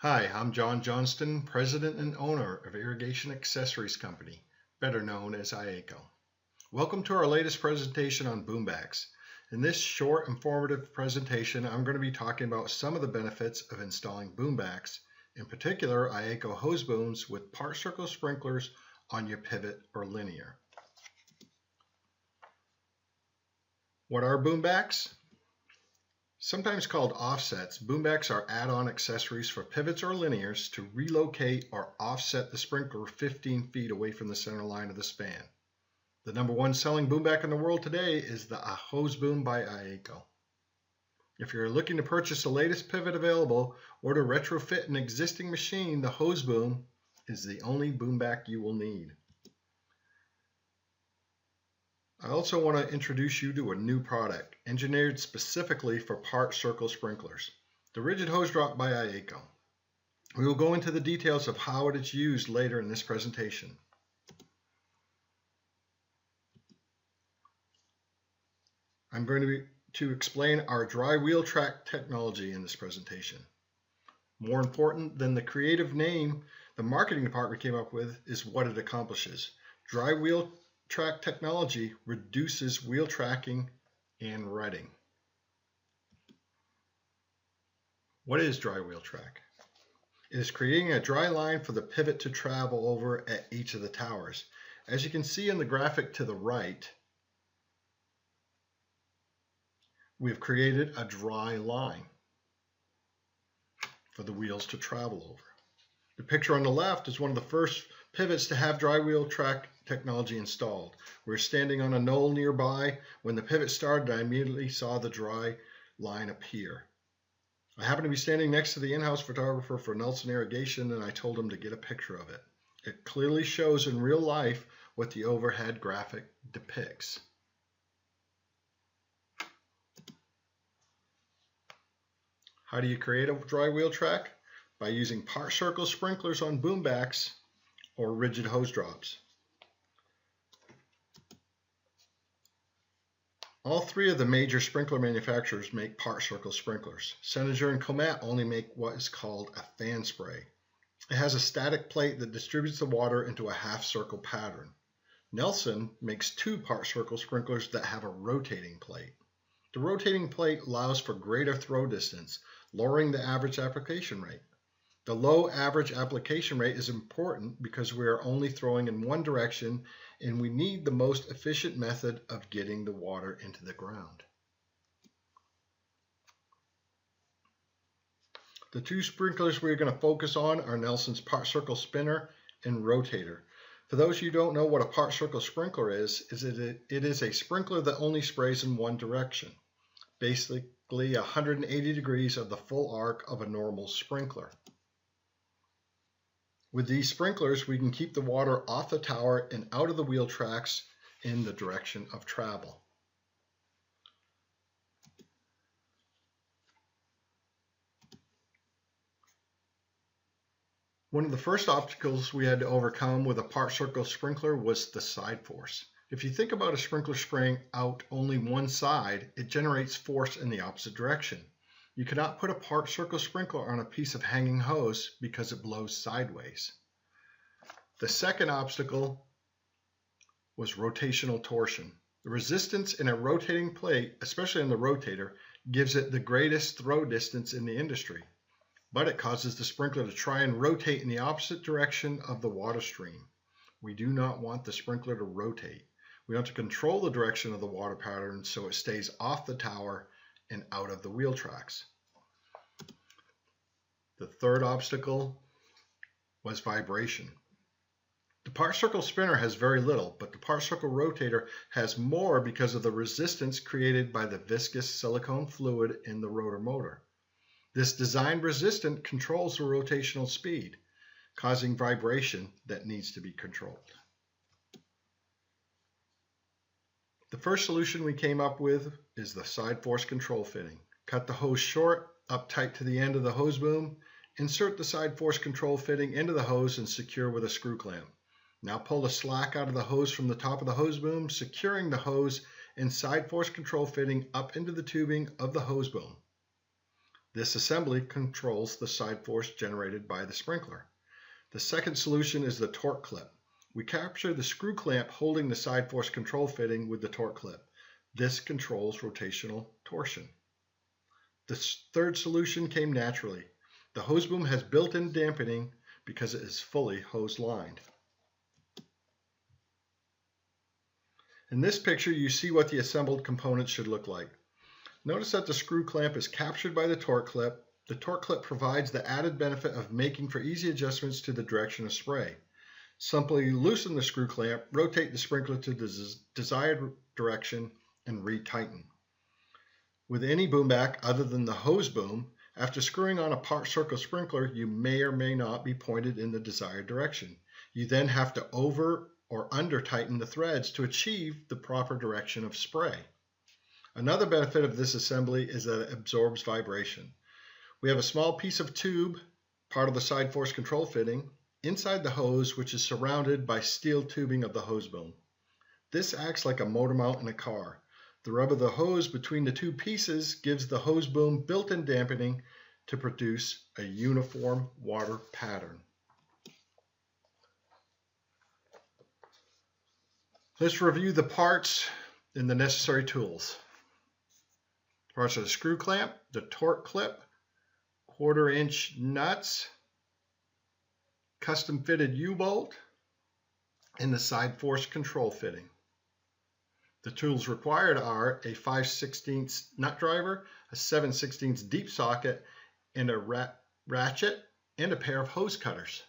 Hi, I'm John Johnston, President and owner of Irrigation Accessories Company, better known as IACO. Welcome to our latest presentation on Boombacks. In this short, informative presentation, I'm going to be talking about some of the benefits of installing Boombacks, in particular IACO hose booms with part-circle sprinklers on your pivot or linear. What are Boombacks? Sometimes called offsets, Boombacks are add-on accessories for pivots or linears to relocate or offset the sprinkler 15 feet away from the center line of the span. The number one selling boomback in the world today is the Hose Boom by IACO. If you're looking to purchase the latest pivot available or to retrofit an existing machine, the Hose Boom is the only boomback you will need. I also want to introduce you to a new product, engineered specifically for part-circle sprinklers, the Rigid Hose Drop by IACO. We will go into the details of how it is used later in this presentation. I'm going to explain our dry wheel track technology in this presentation. More important than the creative name the marketing department came up with is what it accomplishes. Dry wheel track technology reduces wheel tracking and rutting. What is dry wheel track? It is creating a dry line for the pivot to travel over at each of the towers. As you can see in the graphic to the right, we've created a dry line for the wheels to travel over. The picture on the left is one of the first pivots to have dry wheel track technology installed. We're standing on a knoll nearby. When the pivot started, I immediately saw the dry line appear. I happened to be standing next to the in-house photographer for Nelson Irrigation, and I told him to get a picture of it. It clearly shows in real life what the overhead graphic depicts. How do you create a dry wheel track? By using part-circle sprinklers on boombacks or rigid hose drops. All three of the major sprinkler manufacturers make part-circle sprinklers. Senator and Comet only make what is called a fan spray. It has a static plate that distributes the water into a half-circle pattern. Nelson makes two part-circle sprinklers that have a rotating plate. The rotating plate allows for greater throw distance, lowering the average application rate. The low average application rate is important because we are only throwing in one direction and we need the most efficient method of getting the water into the ground. The two sprinklers we're going to focus on are Nelson's Part-Circle Spinner and Rotator. For those of you who don't know what a part-circle sprinkler is it is a sprinkler that only sprays in one direction, basically 180 degrees of the full arc of a normal sprinkler. With these sprinklers, we can keep the water off the tower and out of the wheel tracks in the direction of travel. One of the first obstacles we had to overcome with a part-circle sprinkler was the side force. If you think about a sprinkler spraying out only one side, it generates force in the opposite direction. You cannot put a part-circle sprinkler on a piece of hanging hose because it blows sideways. The second obstacle was rotational torsion. The resistance in a rotating plate, especially in the rotator, gives it the greatest throw distance in the industry, but it causes the sprinkler to try and rotate in the opposite direction of the water stream. We do not want the sprinkler to rotate. We want to control the direction of the water pattern so it stays off the tower and out of the wheel tracks. The third obstacle was vibration. The part-circle spinner has very little, but the part-circle rotator has more because of the resistance created by the viscous silicone fluid in the rotor motor. This designed resistance controls the rotational speed, causing vibration that needs to be controlled. The first solution we came up with is the side force control fitting. Cut the hose short, up tight to the end of the hose boom, insert the side force control fitting into the hose and secure with a screw clamp. Now pull the slack out of the hose from the top of the hose boom, securing the hose and side force control fitting up into the tubing of the hose boom. This assembly controls the side force generated by the sprinkler. The second solution is the torque clip. We capture the screw clamp holding the side force control fitting with the torque clip. This controls rotational torsion. The third solution came naturally. The hose boom has built-in dampening because it is fully hose lined. In this picture, you see what the assembled components should look like. Notice that the screw clamp is captured by the torque clip. The torque clip provides the added benefit of making for easy adjustments to the direction of spray. Simply loosen the screw clamp, rotate the sprinkler to the desired direction, and retighten. With any boomback other than the hose boom, after screwing on a part-circle sprinkler, you may or may not be pointed in the desired direction. You then have to over or under tighten the threads to achieve the proper direction of spray. Another benefit of this assembly is that it absorbs vibration. We have a small piece of tube, part of the side force control fitting, inside the hose, which is surrounded by steel tubing of the hose boom. This acts like a motor mount in a car. The rub of the hose between the two pieces gives the hose boom built-in dampening to produce a uniform water pattern. Let's review the parts and the necessary tools. Parts are the screw clamp, the torque clip, 1/4-inch nuts, custom fitted U-bolt, and the side force control fitting. The tools required are a 5/16 nut driver, a 7/16 deep socket, and a ratchet, and a pair of hose cutters.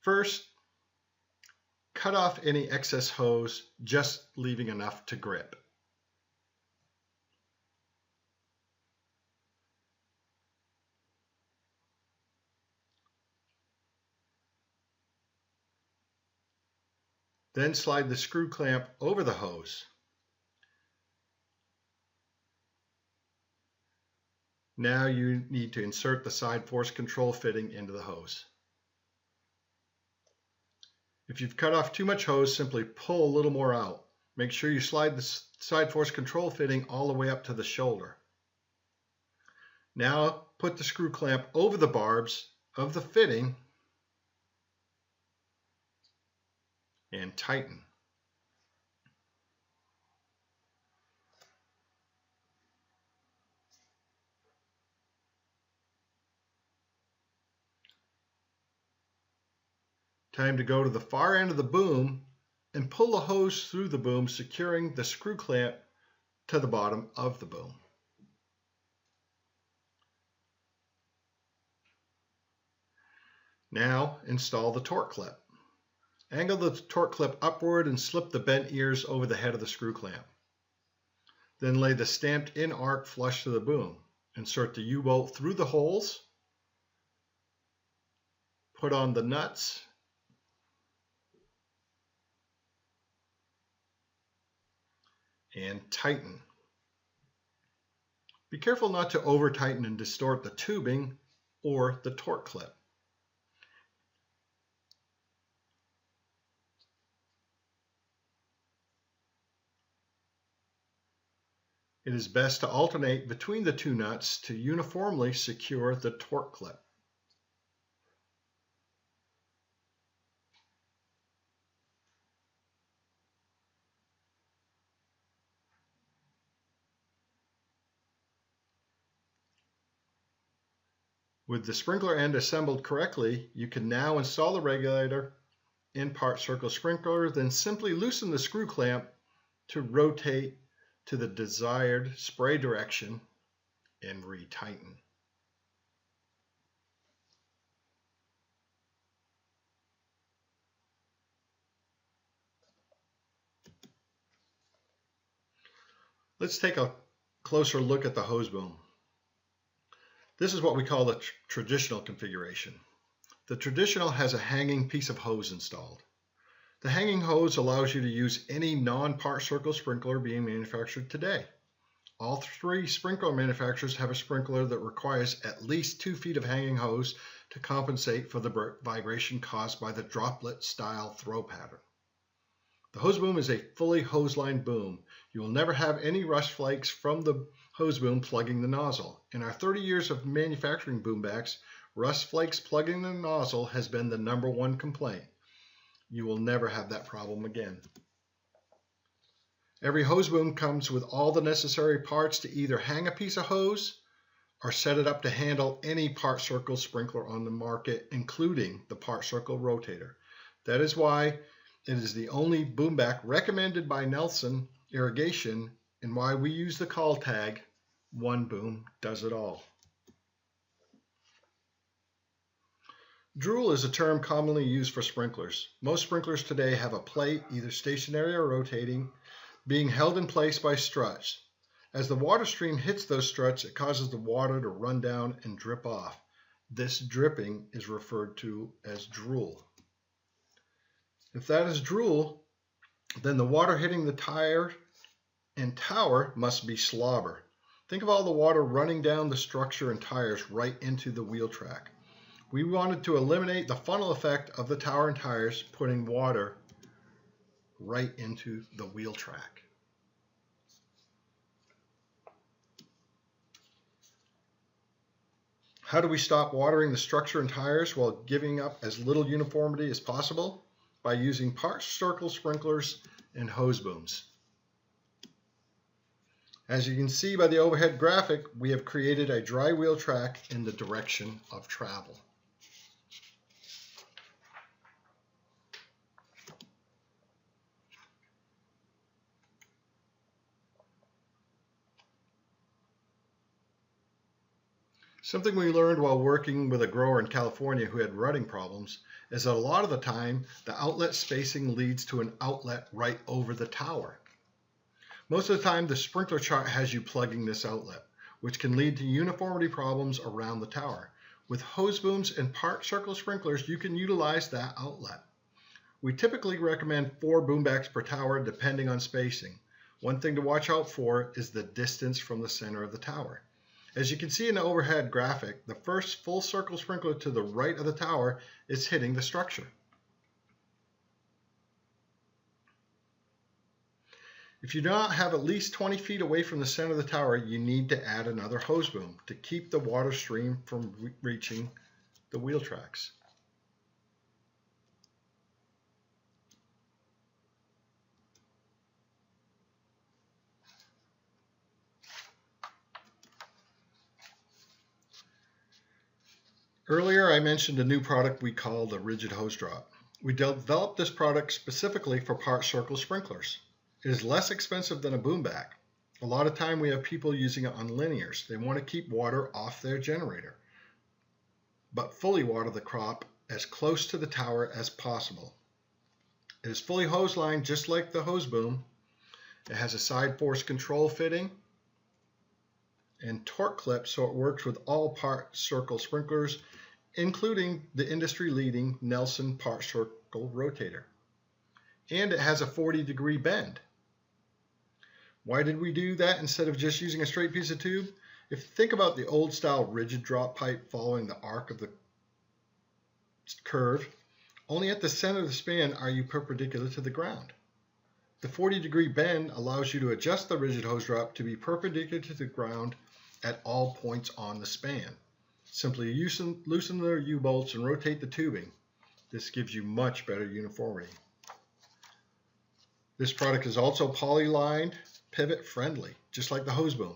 First, cut off any excess hose, just leaving enough to grip. Then slide the screw clamp over the hose. Now you need to insert the side force control fitting into the hose. If you've cut off too much hose, simply pull a little more out. Make sure you slide the side force control fitting all the way up to the shoulder. Now put the screw clamp over the barbs of the fitting and tighten. Time to go to the far end of the boom and pull the hose through the boom, securing the screw clamp to the bottom of the boom. Now install the torque clip. Angle the torque clip upward and slip the bent ears over the head of the screw clamp. Then lay the stamped in arc flush to the boom. Insert the U-bolt through the holes. Put on the nuts. And tighten. Be careful not to over tighten and distort the tubing or the torque clip. It is best to alternate between the two nuts to uniformly secure the torque clip. With the sprinkler end assembled correctly, you can now install the regulator in part-circle sprinkler, then simply loosen the screw clamp to rotate to the desired spray direction and retighten. Let's take a closer look at the hose boom. This is what we call the traditional configuration. The traditional has a hanging piece of hose installed. The hanging hose allows you to use any non-part-circle sprinkler being manufactured today. All three sprinkler manufacturers have a sprinkler that requires at least 2 feet of hanging hose to compensate for the vibration caused by the droplet-style throw pattern. The hose boom is a fully hose-lined boom. You will never have any rust flakes from the hose boom plugging the nozzle. In our 30 years of manufacturing boombacks, rust flakes plugging the nozzle has been the #1 complaint. You will never have that problem again. Every hose boom comes with all the necessary parts to either hang a piece of hose or set it up to handle any Part-Circle sprinkler on the market, including the Part-Circle Rotator. That is why it is the only boomback recommended by Nelson Irrigation, and why we use the call tag, "One boom does it all." Drool is a term commonly used for sprinklers. Most sprinklers today have a plate, either stationary or rotating, being held in place by struts. As the water stream hits those struts, it causes the water to run down and drip off. This dripping is referred to as drool. If that is drool, then the water hitting the tire and tower must be slobber. Think of all the water running down the structure and tires right into the wheel track. We wanted to eliminate the funnel effect of the tower and tires, putting water right into the wheel track. How do we stop watering the structure and tires while giving up as little uniformity as possible? By using Part-Circle sprinklers and hose booms. As you can see by the overhead graphic, we have created a dry wheel track in the direction of travel. Something we learned while working with a grower in California who had rutting problems is that a lot of the time the outlet spacing leads to an outlet right over the tower. Most of the time the sprinkler chart has you plugging this outlet, which can lead to uniformity problems around the tower. With hose booms and Part-Circle sprinklers, you can utilize that outlet. We typically recommend 4 boombacks per tower depending on spacing. One thing to watch out for is the distance from the center of the tower. As you can see in the overhead graphic, the first full circle sprinkler to the right of the tower is hitting the structure. If you do not have at least 20 feet away from the center of the tower, you need to add another hose boom to keep the water stream from reaching the wheel tracks. Earlier, I mentioned a new product we call the rigid hose drop. We developed this product specifically for Part-Circle sprinklers. It is less expensive than a boomback. A lot of time we have people using it on linears. They want to keep water off their generator, but fully water the crop as close to the tower as possible. It is fully hose lined just like the hose boom. It has a side force control fitting and torque clip, so it works with all Part-Circle sprinklers, including the industry-leading Nelson Part-Circle Rotator. And it has a 40-degree bend. Why did we do that instead of just using a straight piece of tube? If you think about the old-style rigid drop pipe following the arc of the curve, only at the center of the span are you perpendicular to the ground. The 40-degree bend allows you to adjust the rigid hose drop to be perpendicular to the ground at all points on the span. Simply loosen the U-bolts and rotate the tubing. This gives you much better uniformity. This product is also poly-lined, pivot friendly, just like the hose boom.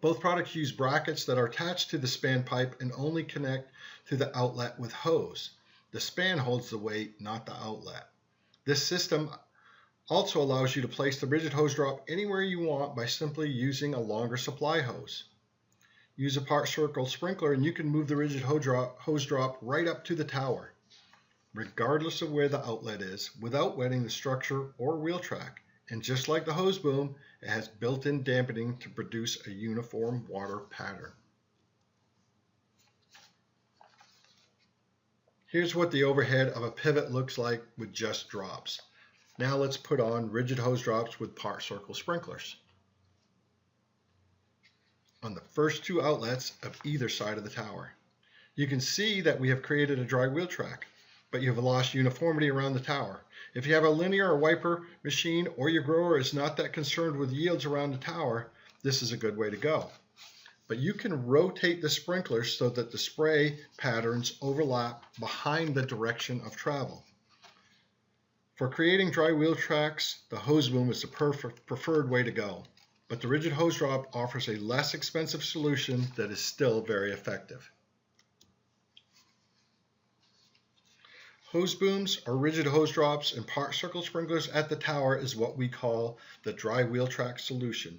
Both products use brackets that are attached to the span pipe and only connect to the outlet with hose. The span holds the weight, not the outlet. This system also allows you to place the rigid hose drop anywhere you want by simply using a longer supply hose. Use a Part-Circle sprinkler and you can move the rigid hose drop right up to the tower, regardless of where the outlet is, without wetting the structure or wheel track. And just like the hose boom, it has built-in dampening to produce a uniform water pattern. Here's what the overhead of a pivot looks like with just drops. Now let's put on rigid hose drops with Part-Circle sprinklers on the first 2 outlets of either side of the tower. You can see that we have created a dry wheel track, but you have lost uniformity around the tower. If you have a linear or wiper machine, or your grower is not that concerned with yields around the tower, this is a good way to go. But you can rotate the sprinkler so that the spray patterns overlap behind the direction of travel. For creating dry wheel tracks, the hose boom is the preferred way to go, but the rigid hose drop offers a less expensive solution that is still very effective. Hose booms or rigid hose drops and part-circle sprinklers at the tower is what we call the dry wheel track solution.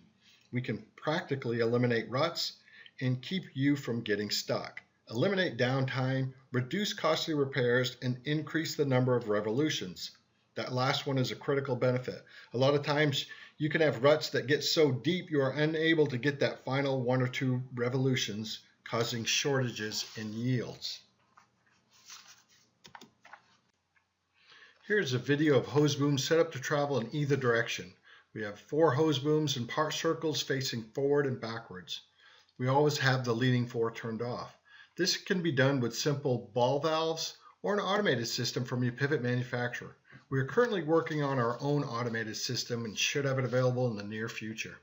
We can practically eliminate ruts and keep you from getting stuck, eliminate downtime, reduce costly repairs, and increase the number of revolutions. That last one is a critical benefit. A lot of times you can have ruts that get so deep you are unable to get that final 1 or 2 revolutions, causing shortages in yields. Here's a video of hose booms set up to travel in either direction. We have 4 hose booms and part circles facing forward and backwards. We always have the leading 4 turned off. This can be done with simple ball valves or an automated system from your pivot manufacturer. We are currently working on our own automated system and should have it available in the near future.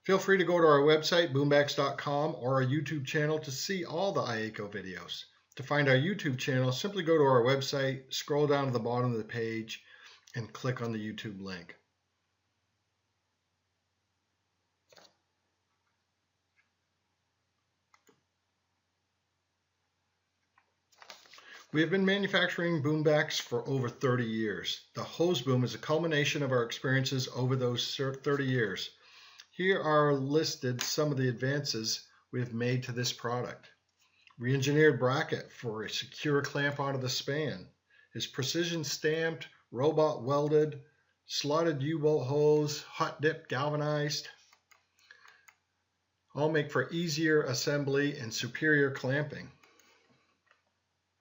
Feel free to go to our website, boombacks.com, or our YouTube channel to see all the IACO videos. To find our YouTube channel, simply go to our website, scroll down to the bottom of the page, and click on the YouTube link. We have been manufacturing Boombacks for over 30 years. The hose boom is a culmination of our experiences over those 30 years. Here are listed some of the advances we have made to this product. Re-engineered bracket for a secure clamp onto the span. Is precision stamped, robot welded, slotted U-bolt hose, hot dip galvanized. All make for easier assembly and superior clamping.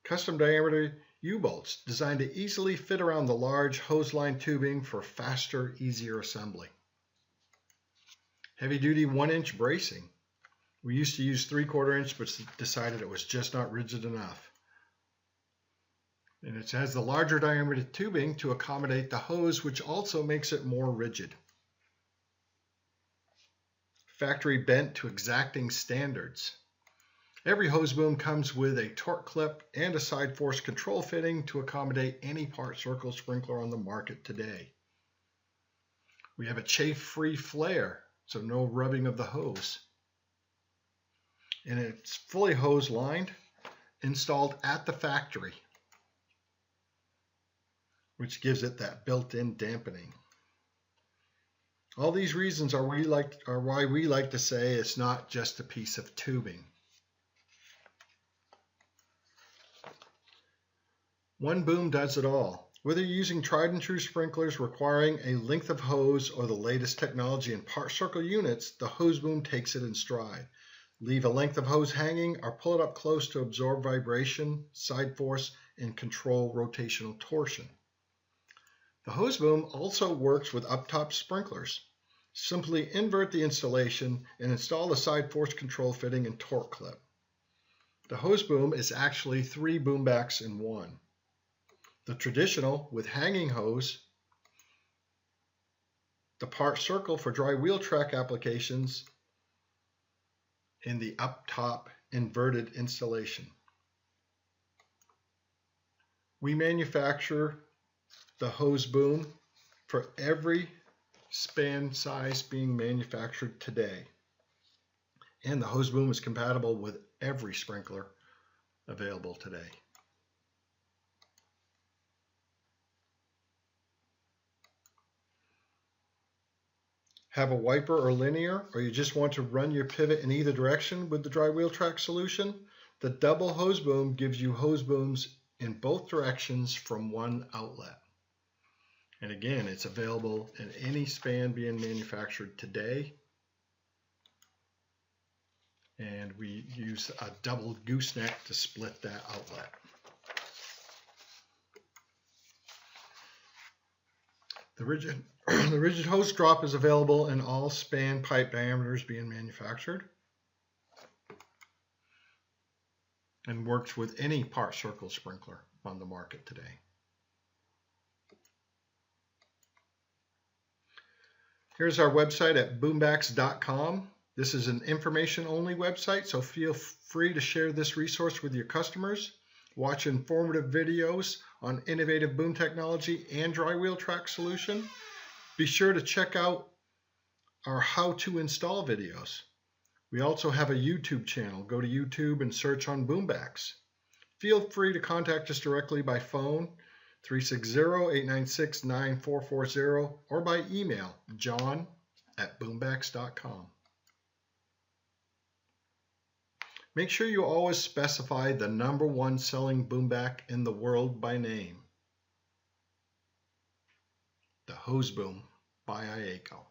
Custom diameter U-bolts designed to easily fit around the large hose line tubing for faster, easier assembly. Heavy-duty 1-inch bracing. We used to use 3/4 inch, but decided it was just not rigid enough. And it has the larger diameter tubing to accommodate the hose, which also makes it more rigid. Factory bent to exacting standards. Every hose boom comes with a torque clip and a side force control fitting to accommodate any part-circle sprinkler on the market today. We have a chafe-free flare, so no rubbing of the hose. And it's fully hose lined, installed at the factory, which gives it that built-in dampening. All these reasons are why we like to say it's not just a piece of tubing. One boom does it all. Whether you're using tried and true sprinklers requiring a length of hose or the latest technology in part-circle units, the hose boom takes it in stride. Leave a length of hose hanging or pull it up close to absorb vibration, side force, and control rotational torsion. The hose boom also works with up-top sprinklers. Simply invert the installation and install the side force control fitting and torque clip. The hose boom is actually 3 Boombacks in one. The traditional with hanging hose, the part-circle for dry wheel track applications, and the up-top inverted installation. We manufacture the hose boom for every span size being manufactured today. And the hose boom is compatible with every sprinkler available today. Have a wiper or linear, or you just want to run your pivot in either direction with the dry wheel track solution? The double hose boom gives you hose booms in both directions from one outlet. And again, it's available in any span being manufactured today. And we use a double gooseneck to split that outlet. The rigid hose drop is available in all span pipe diameters being manufactured and works with any part-circle sprinkler on the market today. Here's our website at boombacks.com. This is an information-only website, so feel free to share this resource with your customers. Watch informative videos on innovative boom technology and dry wheel track solution. Be sure to check out our how to install videos. We also have a YouTube channel. Go to YouTube and search on Boombacks. Feel free to contact us directly by phone, 360-896-9440, or by email, john@boombacks.com. Make sure you always specify the #1 selling boomback in the world by name. The Hose Boom by IACO.